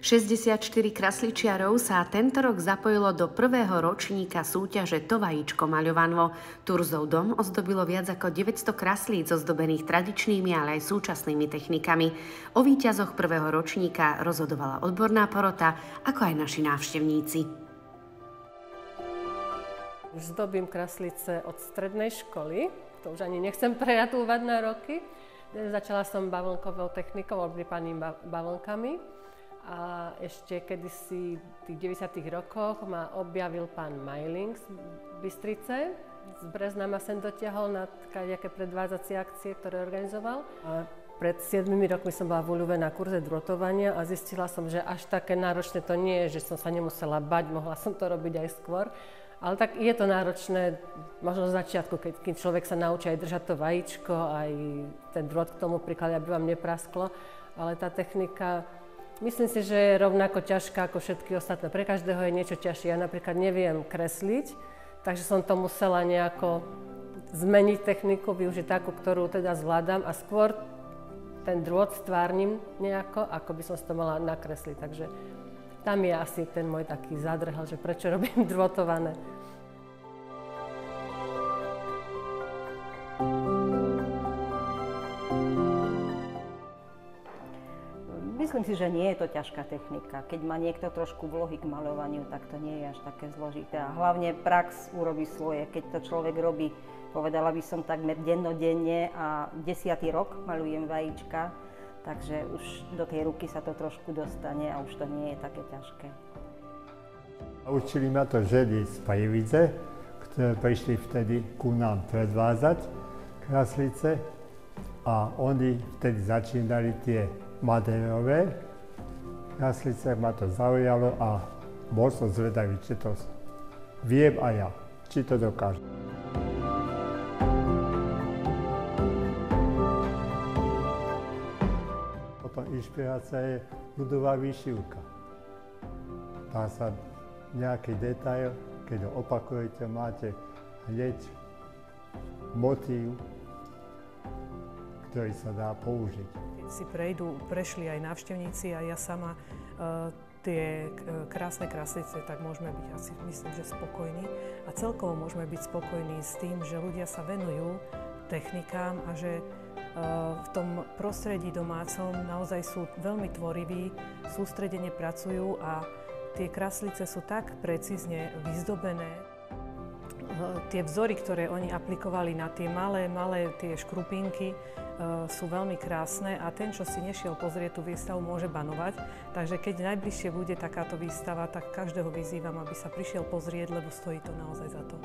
64 krasličiarov sa tento rok zapojilo do prvého ročníka súťaže To vajíčko maľovanvo. Turzov dom ozdobilo viac ako 900 kraslíc ozdobených tradičnými, ale aj súčasnými technikami. O víťazoch prvého ročníka rozhodovala odborná porota, ako aj naši návštevníci. Zdobím kraslice od strednej školy, to už ani nechcem prejatúvať na roky. Začala som bavlnkovou technikou, oblypaným bavlnkami. A ešte kedysi v tých 90. rokoch ma objavil pán Majling z Bystrice. Z Brezna ma sem dotiahol na nejaké predvádzacie akcie, ktoré organizoval. A pred 7 rokmi som bola v Uľuve na kurze drôtovania a zistila som, že až také náročné to nie je, že som sa nemusela bať, mohla som to robiť aj skôr. Ale tak je to náročné, možno z začiatku, keď človek sa naučí aj držať to vajíčko, aj ten drôt k tomu príklad, aby vám neprasklo. Ale tá technika, myslím si, že je rovnako ťažká ako všetky ostatné. Pre každého je niečo ťažšie. Ja napríklad neviem kresliť, takže som to musela nejako zmeniť techniku, využiť takú, ktorú teda zvládam a skôr ten drôt stvárnim nejako, ako by som si to mala nakresliť. Takže tam je asi ten môj taký zádrhel, že prečo robím drôtované. Myslím si, že nie je to ťažká technika. Keď má niekto trošku vlohy k maľovaniu, tak to nie je až také zložité. A hlavne prax urobí svoje. Keď to človek robí, povedala by som takmer dennodenne a 10. rok maľujem vajíčka, takže už do tej ruky sa to trošku dostane a už to nie je také ťažké. Učili ma to ženy z Pajevice, ktoré prišli vtedy ku nám predvázať kraslice a oni vtedy začínali tie madérové kraslice, ma to zaujalo a bol som zvedavý, či to viem aj ja, či to dokážem. Potom inšpirácia je ľudová výšivka. Dá sa nejaký detail, keď ho opakujete, máte hneď motív, ktorý sa dá použiť. Keď si prešli aj návštevníci a ja sama tie krásne kraslice, tak môžeme byť asi, myslím, že spokojní. A celkovo môžeme byť spokojní s tým, že ľudia sa venujú technikám a že v tom prostredí domácom naozaj sú veľmi tvoriví, sústredene pracujú a tie kraslice sú tak precízne vyzdobené. Tie vzory, ktoré oni aplikovali na tie malé tie škrupinky, sú veľmi krásne a ten, čo si nešiel pozrieť tú výstavu, môže banovať. Takže keď najbližšie bude takáto výstava, tak každého vyzývam, aby sa prišiel pozrieť, lebo stojí to naozaj za to.